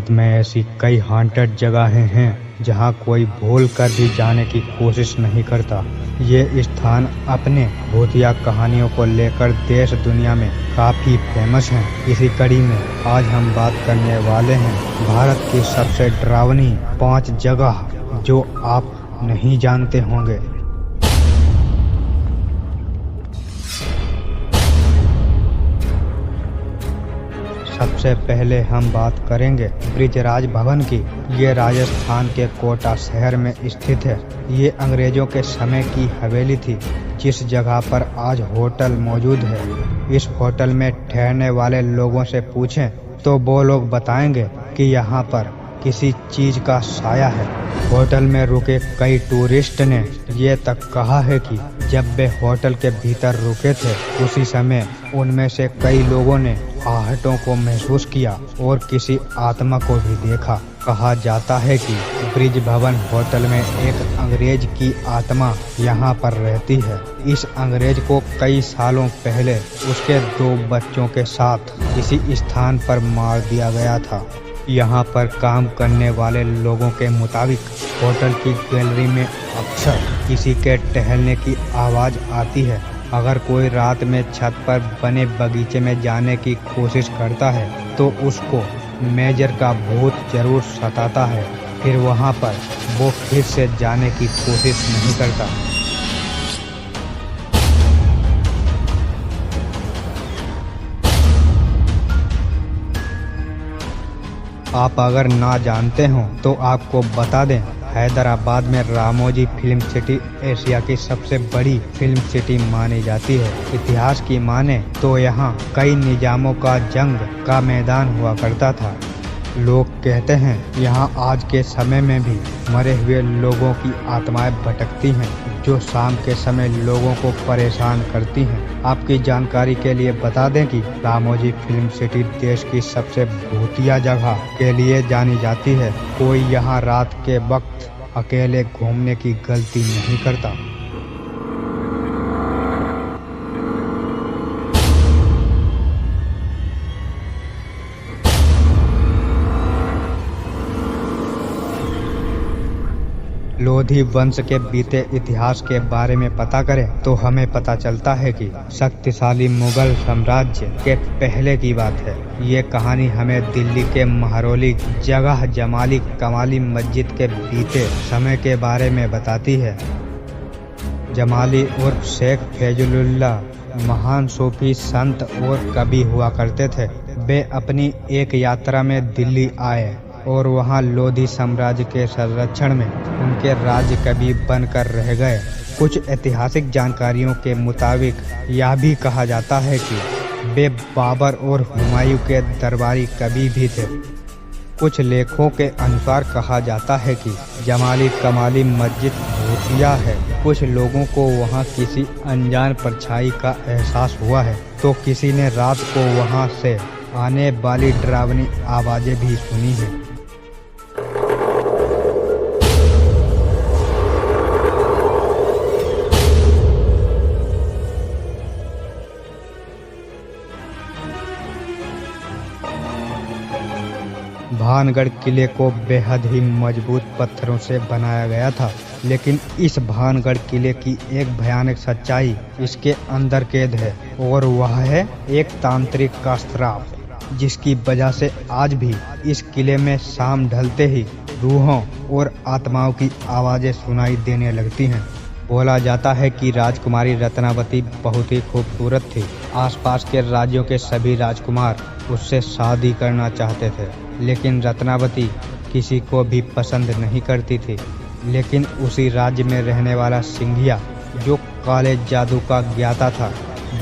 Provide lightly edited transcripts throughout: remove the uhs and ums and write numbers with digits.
भारत में ऐसी कई हॉन्टेड जगहें हैं जहां कोई भूल कर भी जाने की कोशिश नहीं करता। ये स्थान अपने भूतिया कहानियों को लेकर देश दुनिया में काफी फेमस हैं। इसी कड़ी में आज हम बात करने वाले हैं भारत की सबसे डरावनी 5 जगह जो आप नहीं जानते होंगे। सबसे पहले हम बात करेंगे ब्रिजराज भवन की। ये राजस्थान के कोटा शहर में स्थित है। ये अंग्रेजों के समय की हवेली थी, जिस जगह पर आज होटल मौजूद है। इस होटल में ठहरने वाले लोगों से पूछें तो वो लोग बताएंगे कि यहाँ पर किसी चीज का साया है। होटल में रुके कई टूरिस्ट ने ये तक कहा है कि जब वे होटल के भीतर रुके थे उसी समय उनमें से कई लोगों ने आहटों को महसूस किया और किसी आत्मा को भी देखा। कहा जाता है कि ब्रिज भवन होटल में एक अंग्रेज की आत्मा यहाँ पर रहती है। इस अंग्रेज को कई सालों पहले उसके 2 बच्चों के साथ इसी स्थान पर मार दिया गया था। यहाँ पर काम करने वाले लोगों के मुताबिक होटल की गैलरी में अक्सर किसी के टहलने की आवाज़ आती है। अगर कोई रात में छत पर बने बगीचे में जाने की कोशिश करता है तो उसको मेजर का भूत जरूर सताता है। फिर वहाँ पर वो फिर से जाने की कोशिश नहीं करता। आप अगर ना जानते हो तो आपको बता दें, हैदराबाद में रामोजी फिल्म सिटी एशिया की सबसे बड़ी फिल्म सिटी मानी जाती है। इतिहास की माने तो यहाँ कई निजामों का जंग का मैदान हुआ करता था। लोग कहते हैं यहाँ आज के समय में भी मरे हुए लोगों की आत्माएं भटकती हैं, जो शाम के समय लोगों को परेशान करती हैं। आपकी जानकारी के लिए बता दें कि रामोजी फिल्म सिटी देश की सबसे भूतिया जगह के लिए जानी जाती है। कोई यहाँ रात के वक्त अकेले घूमने की गलती नहीं करता। लोधी वंश के बीते इतिहास के बारे में पता करें तो हमें पता चलता है कि शक्तिशाली मुगल साम्राज्य के पहले की बात है। ये कहानी हमें दिल्ली के महरौली जगह जमाली कमाली मस्जिद के बीते समय के बारे में बताती है। जमाली उर्फ शेख फैजुल्लाह महान सूफी संत और कवि हुआ करते थे। वे अपनी एक यात्रा में दिल्ली आए और वहां लोधी साम्राज्य के संरक्षण में उनके राज्य कवि बनकर रह गए। कुछ ऐतिहासिक जानकारियों के मुताबिक यह भी कहा जाता है कि वे बाबर और हुमायूं के दरबारी कवि भी थे। कुछ लेखों के अनुसार कहा जाता है कि जमाली कमाली मस्जिद भूतिया है। कुछ लोगों को वहां किसी अनजान परछाई का एहसास हुआ है तो किसी ने रात को वहां से आने वाली डरावनी आवाजें भी सुनी है। भानगढ़ किले को बेहद ही मजबूत पत्थरों से बनाया गया था, लेकिन इस भानगढ़ किले की एक भयानक सच्चाई इसके अंदर कैद है और वह है एक तांत्रिक का श्राप, जिसकी वजह से आज भी इस किले में शाम ढलते ही रूहों और आत्माओं की आवाजें सुनाई देने लगती हैं। बोला जाता है कि राजकुमारी रत्नावती बहुत ही खूबसूरत थी। आसपास के राज्यों के सभी राजकुमार उससे शादी करना चाहते थे, लेकिन रत्नावती किसी को भी पसंद नहीं करती थी। लेकिन उसी राज्य में रहने वाला सिंघिया, जो काले जादू का ज्ञाता था,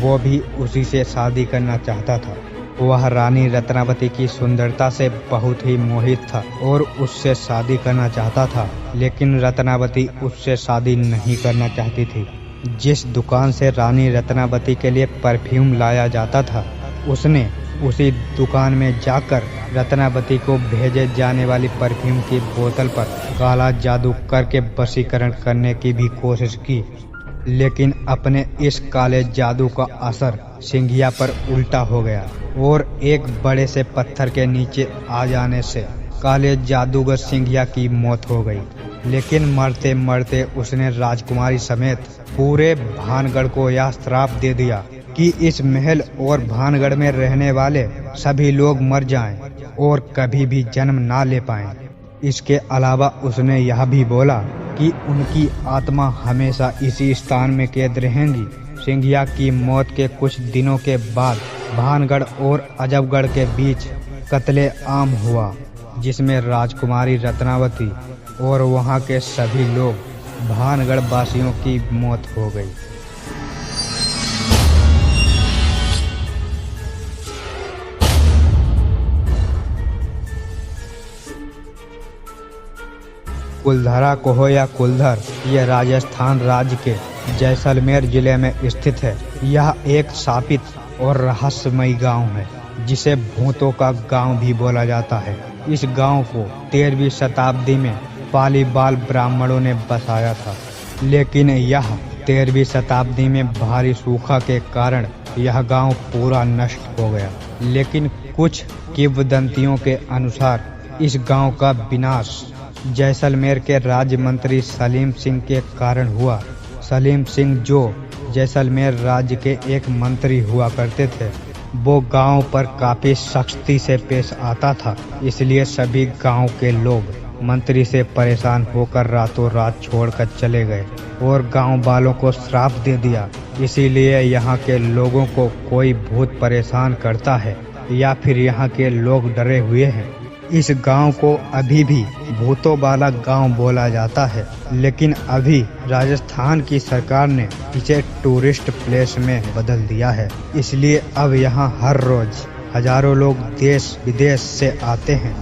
वो भी उसी से शादी करना चाहता था। वह रानी रत्नावती की सुंदरता से बहुत ही मोहित था और उससे शादी करना चाहता था, लेकिन रत्नावती उससे शादी नहीं करना चाहती थी। जिस दुकान से रानी रत्नावती के लिए परफ्यूम लाया जाता था, उसने उसी दुकान में जाकर रत्नावती को भेजे जाने वाली परफ्यूम की बोतल पर काला जादू करके वशीकरण करने की भी कोशिश की, लेकिन अपने इस काले जादू का असर सिंघिया पर उल्टा हो गया और एक बड़े से पत्थर के नीचे आ जाने से काले जादूगर सिंघिया की मौत हो गई, लेकिन मरते मरते उसने राजकुमारी समेत पूरे भानगढ़ को यह श्राप दे दिया कि इस महल और भानगढ़ में रहने वाले सभी लोग मर जाएं और कभी भी जन्म ना ले पाएं। इसके अलावा उसने यह भी बोला कि उनकी आत्मा हमेशा इसी स्थान में कैद रहेंगी। सिंघिया की मौत के कुछ दिनों के बाद भानगढ़ और अजबगढ़ के बीच कत्ले आम हुआ, जिसमें राजकुमारी रत्नावती और वहां के सभी लोग भानगढ़ वासियों की मौत हो गई। कुलधरा कोहो या कुलधर, यह राजस्थान राज्य के जैसलमेर जिले में स्थित है। यह एक शापित और रहस्यमयी गांव है, जिसे भूतों का गांव भी बोला जाता है। इस गांव को 13वीं शताब्दी में पालीवाल ब्राह्मणों ने बसाया था, लेकिन यह 13वीं शताब्दी में भारी सूखा के कारण यह गांव पूरा नष्ट हो गया। लेकिन कुछ किंवदंतियों के अनुसार इस गांव का विनाश जैसलमेर के राज्य मंत्री सलीम सिंह के कारण हुआ। सलीम सिंह, जो जैसलमेर राज्य के एक मंत्री हुआ करते थे, वो गांव पर काफी सख्ती से पेश आता था। इसलिए सभी गांव के लोग मंत्री से परेशान होकर रातों रात छोड़कर चले गए और गांव वालों को श्राप दे दिया। इसीलिए यहाँ के लोगों को कोई भूत परेशान करता है या फिर यहाँ के लोग डरे हुए हैं। इस गांव को अभी भी भूतों वाला गांव बोला जाता है, लेकिन अभी राजस्थान की सरकार ने इसे टूरिस्ट प्लेस में बदल दिया है। इसलिए अब यहाँ हर रोज हजारों लोग देश विदेश से आते हैं